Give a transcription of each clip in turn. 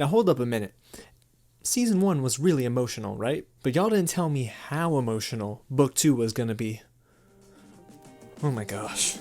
Now hold up a minute. Season 1 was really emotional, right? But y'all didn't tell me how emotional book 2 was gonna be. Oh my gosh.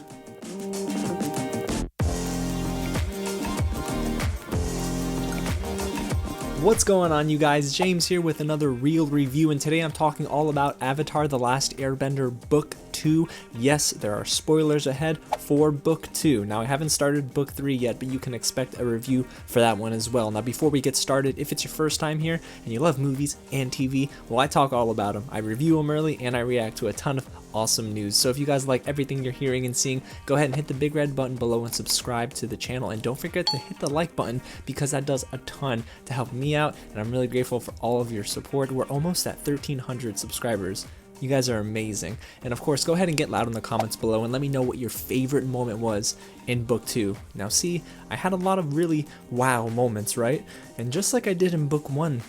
What's going on, you guys? James here with another real review, and today I'm talking all about Avatar: The Last Airbender Book 2. Yes, there are spoilers ahead for Book 2. Now, I haven't started Book 3 yet, but you can expect a review for that one as well. Now, before we get started, if it's your first time here and you love movies and TV, well, I talk all about them. I review them early, and I react to a ton of awesome news. So if you guys like everything you're hearing and seeing, go ahead and hit the big red button below and subscribe to the channel, and don't forget to hit the like button because that does a ton to help me out, and I'm really grateful for all of your support. We're almost at 1,300 subscribers. You guys are amazing. And of course, go ahead and get loud in the comments below and let me know what your favorite moment was in Book 2. Now see, I had a lot of really wow moments, right? And just like I did in Book 1,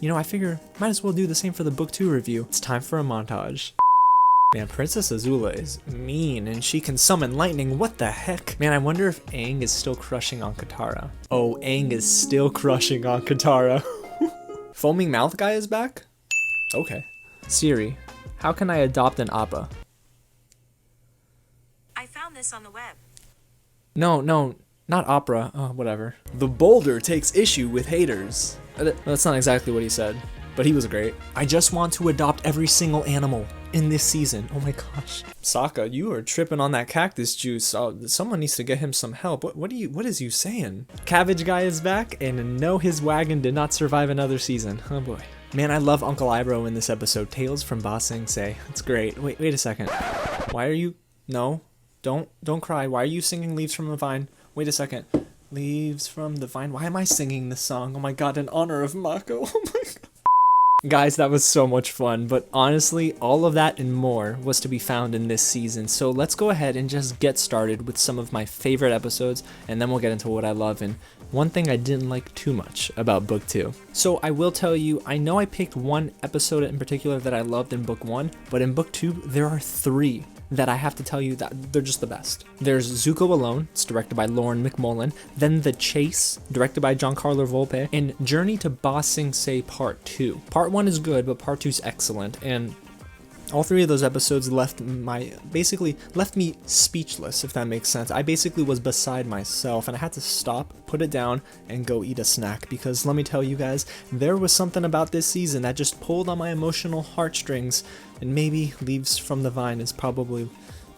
you know, I figure might as well do the same for the Book 2 review. It's time for a montage. Man, Princess Azula is mean, and she can summon lightning. What the heck? Man, I wonder if Aang is still crushing on Katara. Oh, Aang is still crushing on Katara. Foaming Mouth Guy is back? Okay. Siri, how can I adopt an Appa? I found this on the web. No, not opera. Oh, whatever. The Boulder takes issue with haters. That's not exactly what he said, but he was great. I just want to adopt every single animal in this season. Oh my gosh. Sokka, you are tripping on that cactus juice. Oh, someone needs to get him some help. What is you saying? Cabbage Guy is back, and no, his wagon did not survive another season. Oh boy. Man, I love Uncle Ibro in this episode. Tales from Ba Sing Se. It's great. Wait a second. Why are you... No. Don't cry. Why are you singing Leaves from the Vine? Wait a second. Leaves from the Vine. Why am I singing this song? Oh my god, in honor of Mako. Oh my god. Guys, that was so much fun, but honestly, all of that and more was to be found in this season. So let's go ahead and just get started with some of my favorite episodes, and then we'll get into what I love and one thing I didn't like too much about Book 2. So I will tell you, I know I picked one episode in particular that I loved in Book 1, but in Book 2, there are 3 that I have to tell you that they're just the best. There's Zuko Alone, it's directed by MacMullan, then The Chase, directed by Giancarlo Volpe, and Journey to Ba Sing Se Part 2. Part 1 is good, but Part 2 is excellent, and all 3 of those episodes basically left me speechless, if that makes sense. I basically was beside myself, and I had to stop, put it down, and go eat a snack, because let me tell you guys, there was something about this season that just pulled on my emotional heartstrings, and maybe Leaves from the Vine is probably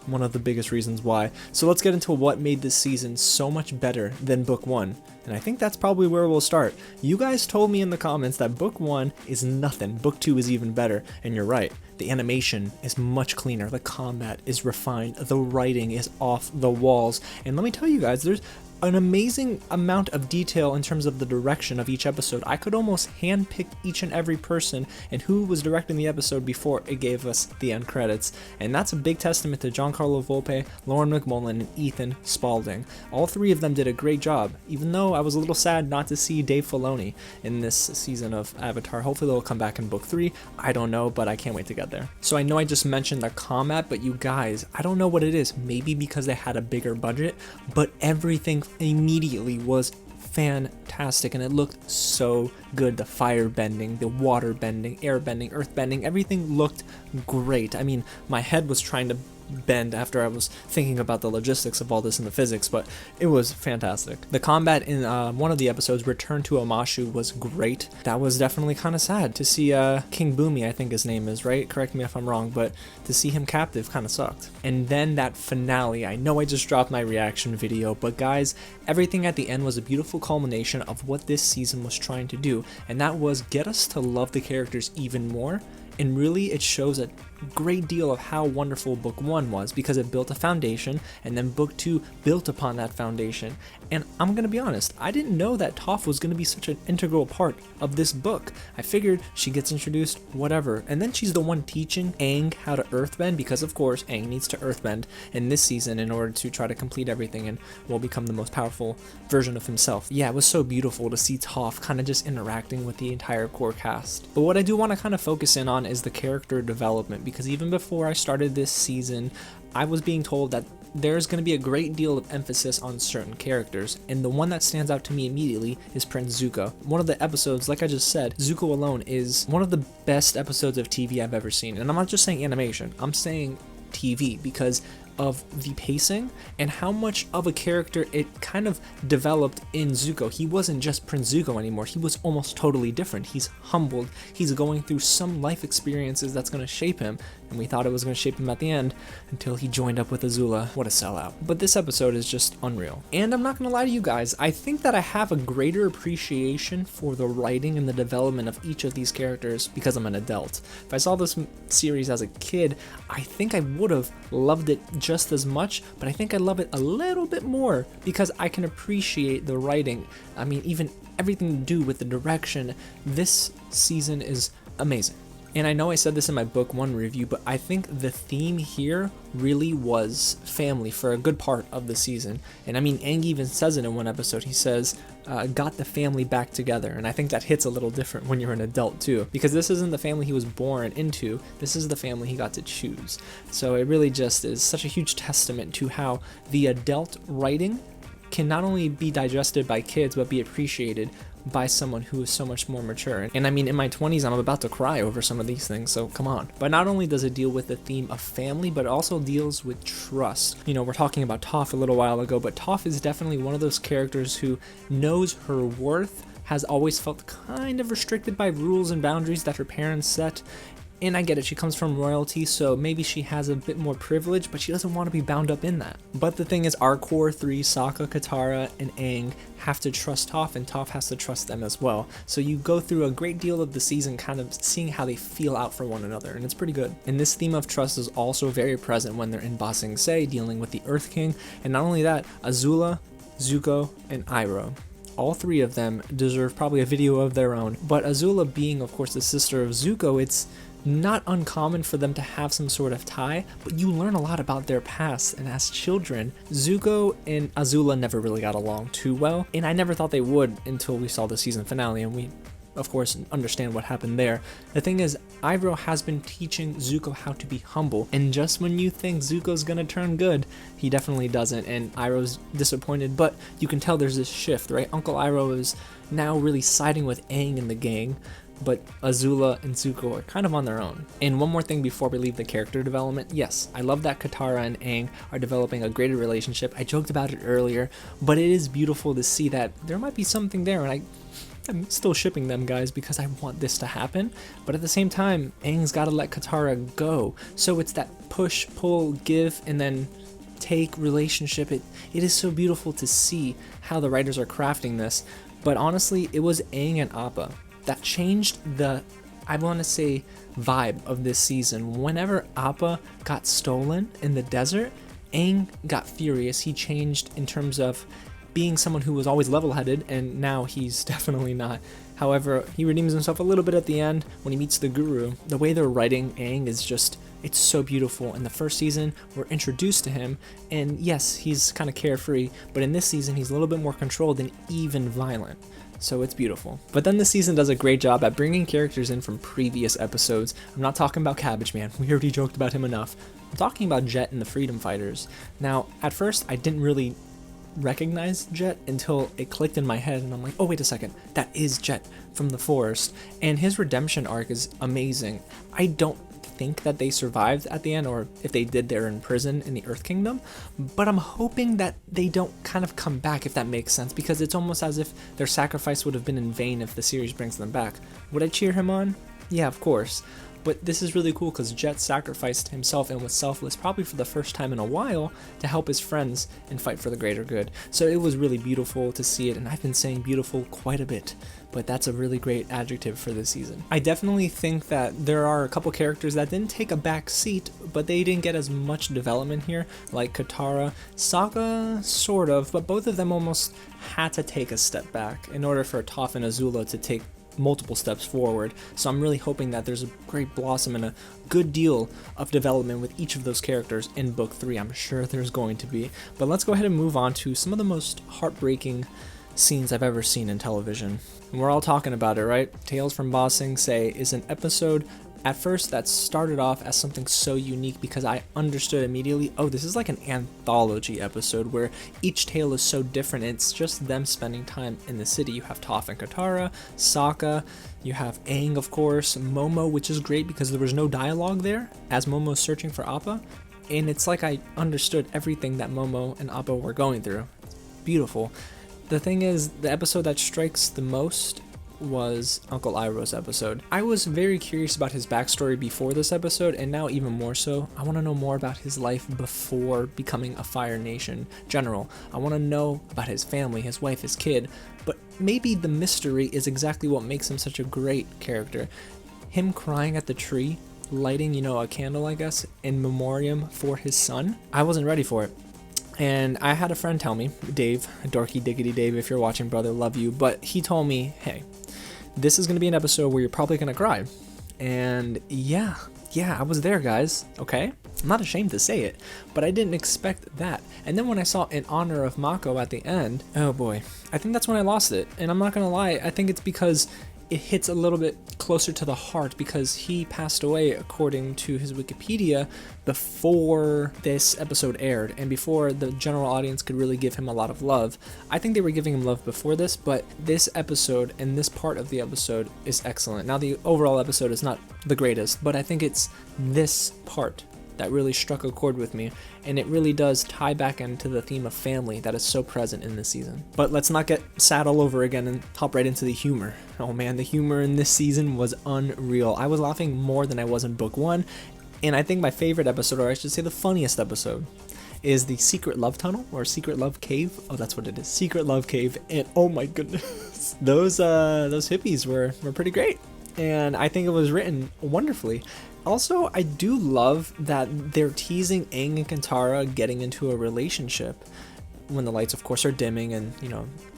one of the biggest reasons why. So let's get into what made this season so much better than Book 1. And I think that's probably where we'll start. You guys told me in the comments that Book 1 is nothing, Book 2 is even better, and you're right. The animation is much cleaner, the combat is refined, the writing is off the walls, and let me tell you guys, there's an amazing amount of detail in terms of the direction of each episode. I could almost handpick each and every person and who was directing the episode before it gave us the end credits. And that's a big testament to Giancarlo Volpe, MacMullan, and Ethan Spaulding. All 3 of them did a great job, even though I was a little sad not to see Dave Filoni in this season of Avatar. Hopefully they'll come back in Book 3. I don't know, but I can't wait to get there. So I know I just mentioned the combat, but you guys, I don't know what it is. Maybe because they had a bigger budget, but everything immediately was fantastic, and it looked so good. The fire bending, the water bending, air bending, earth bending, everything looked great. I mean, my head was trying to bend after I was thinking about the logistics of all this in the physics, but it was fantastic. The combat in one of the episodes, Return to Amashu, was great. That was definitely kind of sad to see King Boomy, I think his name is, right? Correct me if I'm wrong, but to see him captive kind of sucked. And then that finale, I know I just dropped my reaction video, but guys, everything at the end was a beautiful culmination of what this season was trying to do, and that was get us to love the characters even more. And really, it shows a great deal of how wonderful Book 1 was, because it built a foundation, and then Book 2 built upon that foundation. And I'm gonna be honest, I didn't know that Toph was gonna be such an integral part of this book. I figured she gets introduced, whatever, and then she's the one teaching Aang how to earthbend, because of course Aang needs to earthbend in this season in order to try to complete everything and will become the most powerful version of himself. Yeah, it was so beautiful to see Toph kind of just interacting with the entire core cast. But what I do want to kind of focus in on is the character development, because even before I started this season, I was being told that there's going to be a great deal of emphasis on certain characters, and the one that stands out to me immediately is Prince Zuko. One of the episodes, like I just said, Zuko alone is one of the best episodes of TV I've ever seen. And I'm not just saying animation, I'm saying TV, because of the pacing and how much of a character it kind of developed in Zuko. He wasn't just Prince Zuko anymore, he was almost totally different. He's humbled, he's going through some life experiences that's going to shape him, and we thought it was going to shape him at the end until he joined up with Azula. What a sellout. But this episode is just unreal. And I'm not going to lie to you guys, I think that I have a greater appreciation for the writing and the development of each of these characters because I'm an adult. If I saw this series as a kid, I think I would have loved it just as much, but I think I love it a little bit more because I can appreciate the writing. I mean, even everything to do with the direction. This season is amazing. And I know I said this in my book 1 review, but I think the theme here really was family for a good part of the season. And I mean, Aang even says it in one episode. He says, got the family back together. And I think that hits a little different when you're an adult too, because this isn't the family he was born into. This is the family he got to choose. So it really just is such a huge testament to how the adult writing can not only be digested by kids, but be appreciated by someone who is so much more mature. And I mean, in my 20s, I'm about to cry over some of these things, so come on. But not only does it deal with the theme of family, but it also deals with trust. You know, we're talking about Toph a little while ago, but Toph is definitely one of those characters who knows her worth, has always felt kind of restricted by rules and boundaries that her parents set. And I get it, she comes from royalty, so maybe she has a bit more privilege, but she doesn't want to be bound up in that. But the thing is, our core 3, Sokka, Katara, and Aang, have to trust Toph, and Toph has to trust them as well. So you go through a great deal of the season kind of seeing how they feel out for one another, and it's pretty good. And this theme of trust is also very present when they're in Ba Sing Se, dealing with the Earth King, and not only that, Azula, Zuko, and Iroh. All 3 of them deserve probably a video of their own, but Azula being, of course, the sister of Zuko, it's not uncommon for them to have some sort of tie, but you learn a lot about their past, and as children, Zuko and Azula never really got along too well, and I never thought they would until we saw the season finale, and we of course understand what happened there. The thing is, Iroh has been teaching Zuko how to be humble, and just when you think Zuko's gonna turn good, he definitely doesn't, and Iroh's disappointed, but you can tell there's this shift, right? Uncle Iroh is now really siding with Aang and the gang, but Azula and Zuko are kind of on their own. And one more thing before we leave the character development, yes, I love that Katara and Aang are developing a greater relationship. I joked about it earlier, but it is beautiful to see that there might be something there, and I'm still shipping them, guys, because I want this to happen. But at the same time, Aang's got to let Katara go. So it's that push, pull, give, and then take relationship. It is so beautiful to see how the writers are crafting this. But honestly, it was Aang and Appa that changed the, I want to say, vibe of this season. Whenever Appa got stolen in the desert, Aang got furious. He changed in terms of being someone who was always level-headed, and now he's definitely not. However, he redeems himself a little bit at the end when he meets the guru. The way they're writing Aang is just, it's so beautiful. In the first season, we're introduced to him, and yes, he's kind of carefree, but in this season, he's a little bit more controlled and even violent. So it's beautiful. But then the season does a great job at bringing characters in from previous episodes. I'm not talking about Cabbage Man, we already joked about him enough. I'm talking about Jet and the Freedom Fighters. Now, at first, I didn't really recognize Jet until it clicked in my head, and I'm like, oh wait a second, that is Jet from the forest. And his redemption arc is amazing. I don't think that they survived at the end, or if they did, they're in prison in the Earth Kingdom, but I'm hoping that they don't kind of come back, if that makes sense, because it's almost as if their sacrifice would have been in vain if the series brings them back. Would I cheer him on? Yeah, of course. But this is really cool because Jet sacrificed himself and was selfless, probably for the first time in a while, to help his friends and fight for the greater good. So it was really beautiful to see it, and I've been saying beautiful quite a bit, but that's a really great adjective for this season. I definitely think that there are a couple characters that didn't take a back seat, but they didn't get as much development here, like Katara. Sokka, sort of, but both of them almost had to take a step back in order for Toph and Azula to take multiple steps forward. So I'm really hoping that there's a great blossom and a good deal of development with each of those characters in book 3. I'm sure there's going to be. But let's go ahead and move on to some of the most heartbreaking scenes I've ever seen in television. And we're all talking about it, right? Tales from Ba Sing Se is an episode At first, that started off as something so unique because I understood immediately, oh, this is like an anthology episode where each tale is so different. It's just them spending time in the city. You have Toph and Katara, Sokka, you have Aang, of course, Momo, which is great because there was no dialogue there as Momo's searching for Appa. And it's like I understood everything that Momo and Appa were going through. It's beautiful. The thing is, the episode that strikes the most was Uncle Iroh's episode. I was very curious about his backstory before this episode, and now even more so. I want to know more about his life before becoming a Fire Nation general. I want to know about his family, his wife, his kid, but maybe the mystery is exactly what makes him such a great character. Him crying at the tree, lighting, a candle, I guess, in memoriam for his son. I wasn't ready for it. And I had a friend tell me, Dave, Dorky Diggity Dave, if you're watching, brother, love you, but he told me, hey, this is going to be an episode where you're probably going to cry. And yeah, I was there, guys, okay? I'm not ashamed to say it, but I didn't expect that. And then when I saw In Honor of Mako at the end, oh boy, I think that's when I lost it. And I'm not going to lie, I think it's because it hits a little bit closer to the heart because he passed away, according to his Wikipedia, before this episode aired and before the general audience could really give him a lot of love. I think they were giving him love before this, but this episode and this part of the episode is excellent. Now, the overall episode is not the greatest, but I think it's this part that really struck a chord with me, and it really does tie back into the theme of family that is so present in this season. But let's not get sad all over again and hop right into the humor. Oh man, the humor in this season was unreal. I was laughing more than I was in book 1, and I think my favorite episode, or I should say the funniest episode, is the Secret Love Tunnel, or Secret Love Cave. Oh, that's what it is, Secret Love Cave, and oh my goodness, those hippies were pretty great, and I think it was written wonderfully. Also, I do love that they're teasing Aang and Katara getting into a relationship when the lights, of course, are dimming and,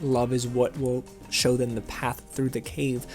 love is what will show them the path through the cave.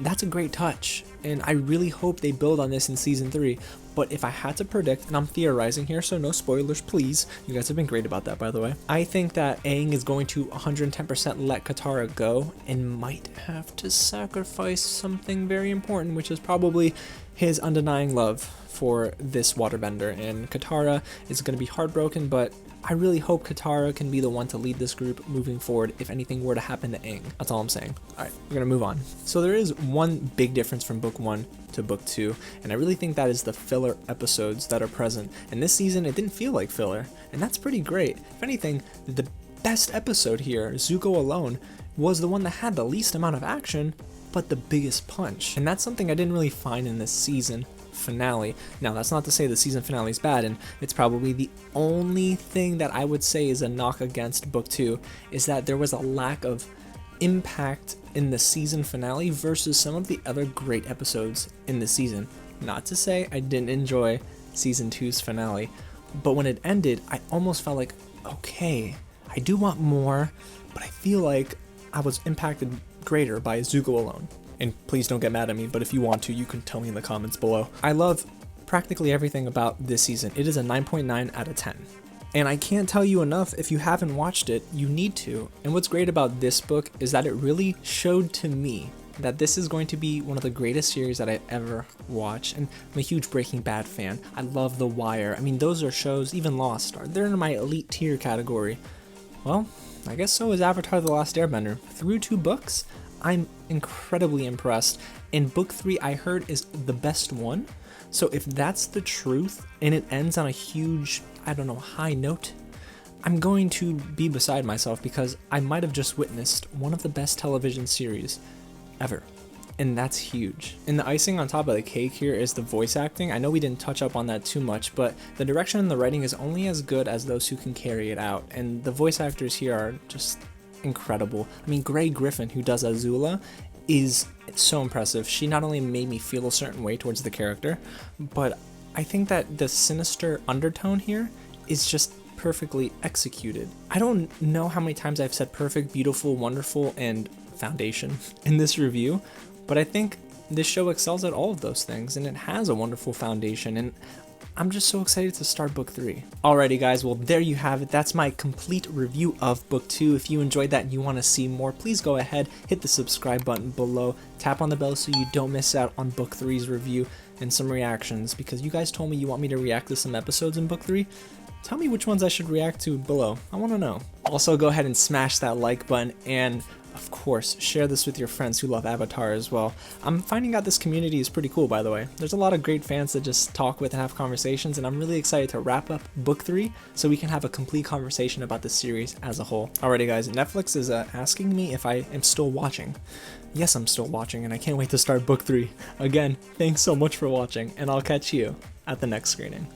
That's a great touch, and I really hope they build on this in Season 3. But if I had to predict, and I'm theorizing here, so no spoilers, please. You guys have been great about that, by the way. I think that Aang is going to 110% let Katara go and might have to sacrifice something very important, which is probably his undenying love for this waterbender. And Katara is going to be heartbroken, but I really hope Katara can be the one to lead this group moving forward if anything were to happen to Aang. That's all I'm saying. Alright, we're going to move on. So there is one big difference from book 1 to book 2, and I really think that is the filler episodes that are present. And this season, it didn't feel like filler, and that's pretty great. If anything, the best episode here, Zuko alone, was the one that had the least amount of action, but the biggest punch. And that's something I didn't really find in this season finale. Now, that's not to say the season finale is bad, and it's probably the only thing that I would say is a knock against book 2, is that there was a lack of impact in the season finale versus some of the other great episodes in the season. Not to say I didn't enjoy season 2's finale, but when it ended, I almost felt like, okay, I do want more, but I feel like I was impacted greater by Zuko alone. And please don't get mad at me, but if you want to, you can tell me in the comments below. I love practically everything about this season. It is a 9.9 out of 10. And I can't tell you enough, if you haven't watched it, you need to. And what's great about this book is that it really showed to me that this is going to be one of the greatest series that I ever watched. And I'm a huge Breaking Bad fan. I love The Wire. I mean, those are shows, even Lost, they're in my elite tier category. Well, I guess so is Avatar: The Last Airbender. Through 2 books, I'm incredibly impressed, and book 3 I heard is the best one. So if that's the truth and it ends on a huge, high note, I'm going to be beside myself because I might have just witnessed one of the best television series ever. And that's huge. And the icing on top of the cake here is the voice acting. I know we didn't touch up on that too much, but the direction and the writing is only as good as those who can carry it out. And the voice actors here are just incredible. I mean, Grey Griffin, who does Azula, is so impressive. She not only made me feel a certain way towards the character, but I think that the sinister undertone here is just perfectly executed. I don't know how many times I've said perfect, beautiful, wonderful, and foundation in this review, but I think this show excels at all of those things, and it has a wonderful foundation, and I'm just so excited to start book 3. Alrighty guys, well there you have it. That's my complete review of book 2. If you enjoyed that and you want to see more, please go ahead, hit the subscribe button below, tap on the bell so you don't miss out on book 3's review and some reactions, because you guys told me you want me to react to some episodes in book 3. Tell me which ones I should react to below. I want to know. Also go ahead and smash that like button, and of course, share this with your friends who love Avatar as well. I'm finding out this community is pretty cool, by the way. There's a lot of great fans that just talk with and have conversations, and I'm really excited to wrap up book 3 so we can have a complete conversation about the series as a whole. Alrighty guys, Netflix is asking me if I am still watching. Yes, I'm still watching, and I can't wait to start book 3. Again, thanks so much for watching, and I'll catch you at the next screening.